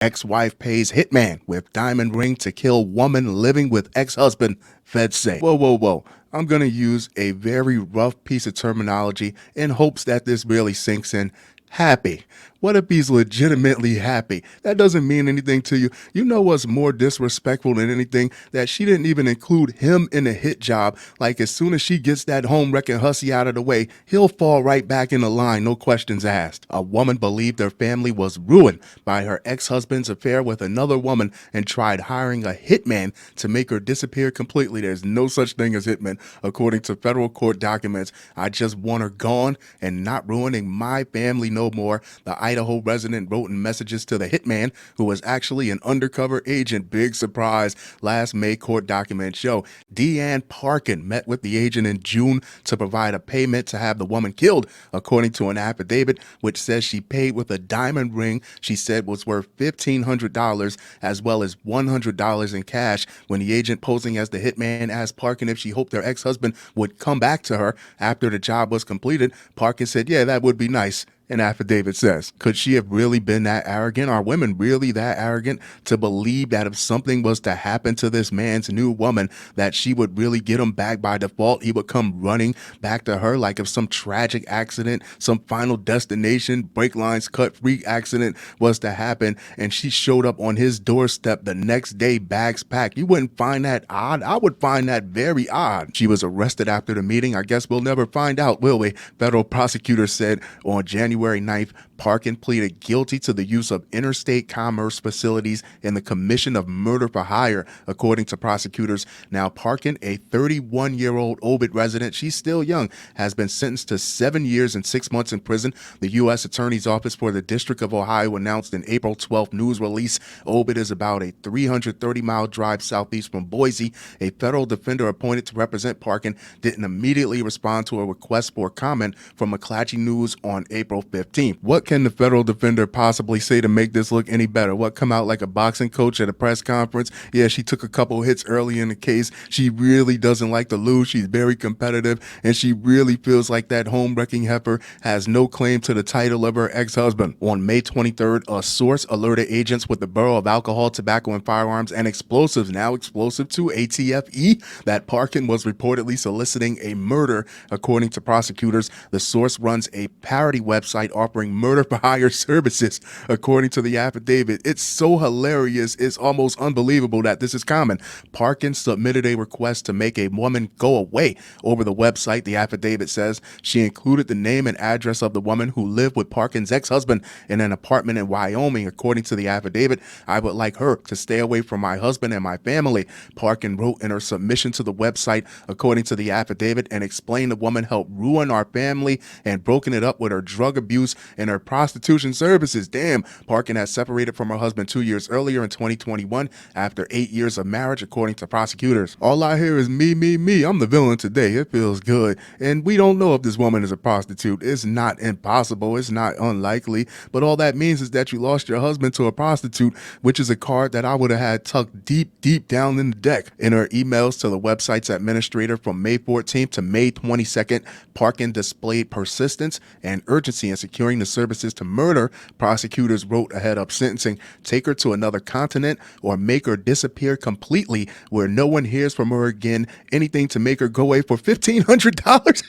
Ex-wife pays hitman with diamond ring to kill woman living with ex-husband, feds say. Whoa, whoa, whoa. I'm going to use a very rough piece of terminology in hopes that this really sinks in. Happy. What if he's legitimately happy? That doesn't mean anything to you. You know what's more disrespectful than anything? That she didn't even include him in the hit job. Like as soon as she gets that home wrecking hussy out of the way, he'll fall right back in the line, no questions asked. A woman believed her family was ruined by her ex-husband's affair with another woman and tried hiring a hitman to make her disappear completely. There's no such thing as hitman, according to federal court documents. I just want her gone and not ruining my family no more. The Idaho resident wrote in messages to the hitman, who was actually an undercover agent. Big surprise. Last May court documents show Deanne Parkin met with the agent in June to provide a payment to have the woman killed, according to an affidavit which says she paid with a diamond ring she said was worth $1,500 as well as $100 in cash. When the agent posing as the hitman asked Parkin if she hoped her ex-husband would come back to her after the job was completed, Parkin said, "Yeah, that would be nice." An affidavit says. Could she have really been that arrogant? Are women really that arrogant to believe that if something was to happen to this man's new woman, that she would really get him back by default? He would come running back to her like if some tragic accident, some Final Destination, brake lines cut freak accident was to happen and she showed up on his doorstep the next day, bags packed. You wouldn't find that odd? I would find that very odd. She was arrested after the meeting. I guess we'll never find out, will we? Federal prosecutors said on January 9th, Parkin pleaded guilty to the use of interstate commerce facilities in the commission of murder for hire, according to prosecutors. Now, Parkin, a 31-year-old Obit resident, she's still young, has been sentenced to 7 years and 6 months in prison. The U.S. Attorney's Office for the District of Ohio announced in April 12th news release Obit is about a 330-mile drive southeast from Boise. A federal defender appointed to represent Parkin didn't immediately respond to a request for comment from McClatchy News on April 15th. What can the federal defender possibly say to make this look any better? What, come out like a boxing coach at a press conference? Yeah, she took a couple hits early in the case. She really doesn't like to lose. She's very competitive, and she really feels like that home-wrecking heifer has no claim to the title of her ex-husband. On May 23rd, a source alerted agents with the Bureau of Alcohol, Tobacco, and Firearms and Explosives, now explosive to ATFE, that Parkin was reportedly soliciting a murder. According to prosecutors, the source runs a parody website offering murder for hire services. According to the affidavit, it's so hilarious, it's almost unbelievable that this is common. Parkin submitted a request to make a woman go away over the website. The affidavit says she included the name and address of the woman who lived with Parkin's ex-husband in an apartment in Wyoming. According to the affidavit, "I would like her to stay away from my husband and my family," Parkin wrote in her submission to the website. According to the affidavit, and explained the woman helped ruin our family and broken it up with her drug abuse and her prostitution services. Damn, Parkin has separated from her husband 2 years earlier in 2021 after 8 years of marriage, according to prosecutors. All I hear is me, me, me. I'm the villain today. It feels good. And we don't know if this woman is a prostitute. It's not impossible. It's not unlikely. But all that means is that you lost your husband to a prostitute, which is a card that I would have had tucked deep, deep down in the deck. In her emails to the website's administrator from May 14th to May 22nd, Parkin displayed persistence and urgency in securing the services to murder. Prosecutors wrote ahead of sentencing, "Take her to another continent or make her disappear completely where no one hears from her again. Anything to make her go away for $1,500.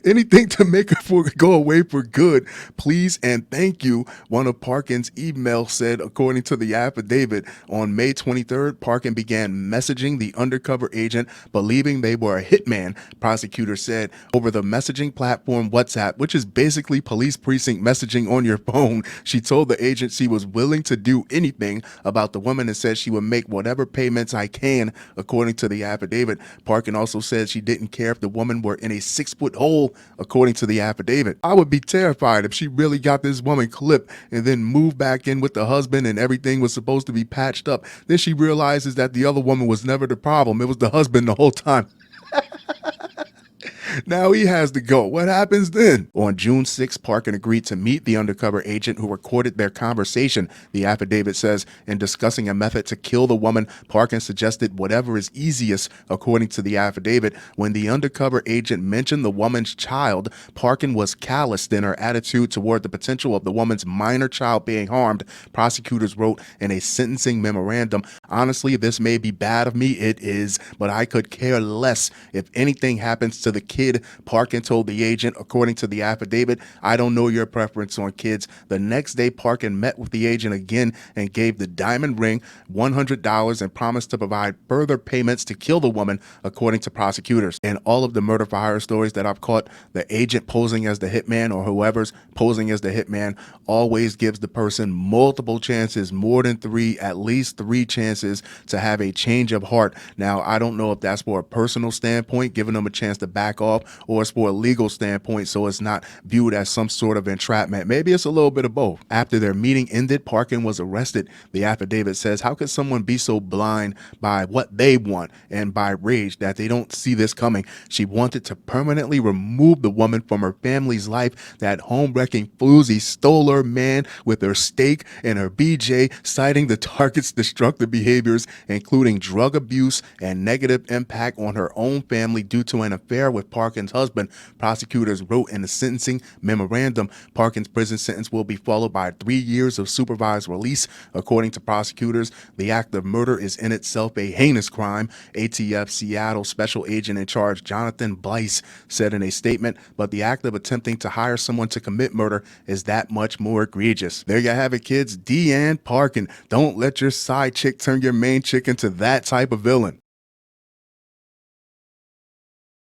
Anything to make her go away for good. Please and thank you," one of Parkin's emails said. According to the affidavit, on May 23rd, Parkin began messaging the undercover agent, believing they were a hitman. Prosecutors said over the messaging platform WhatsApp, which is basically police precinct messaging on your phone, she told the agent she was willing to do anything about the woman and said she would make whatever payments I can. According to the affidavit, Parkin also said she didn't care if the woman were in a 6-foot hole. According to the affidavit, I would be terrified if she really got this woman clipped and then moved back in with the husband and everything was supposed to be patched up. Then she realizes that the other woman was never the problem. It was the husband the whole time. Now he has to go. What happens then? On June 6, Parkin agreed to meet the undercover agent who recorded their conversation. The affidavit says, in discussing a method to kill the woman, Parkin suggested whatever is easiest, according to the affidavit. When the undercover agent mentioned the woman's child, Parkin was calloused in her attitude toward the potential of the woman's minor child being harmed. Prosecutors wrote in a sentencing memorandum, honestly, this may be bad of me, it is, but I could care less if anything happens to the kid. Parkin told the agent, according to the affidavit, I don't know your preference on kids. The next day, Parkin met with the agent again and gave the diamond ring, $100, and promised to provide further payments to kill the woman, according to prosecutors. In all of the murder for hire stories that I've caught, the agent posing as the hitman or whoever's posing as the hitman always gives the person multiple chances, more than three, at least three chances to have a change of heart. Now, I don't know if that's for a personal standpoint, giving them a chance to back off, or it's for a legal standpoint, so it's not viewed as some sort of entrapment. Maybe it's a little bit of both. After their meeting ended, Parkin was arrested. The affidavit says, how could someone be so blind by what they want and by rage that they don't see this coming? She wanted to permanently remove the woman from her family's life. That home-wrecking floozy stole her man with her stake and her BJ, citing the target's destructive behaviors, including drug abuse and negative impact on her own family due to an affair with Parkin's husband. Prosecutors wrote in the sentencing memorandum, Parkin's prison sentence will be followed by 3 years of supervised release. According to prosecutors, the act of murder is in itself a heinous crime. ATF Seattle Special Agent in Charge Jonathan Blyce said in a statement, but the act of attempting to hire someone to commit murder is that much more egregious. There you have it, kids. Deanne Parkin. Don't let your side chick turn your main chick into that type of villain.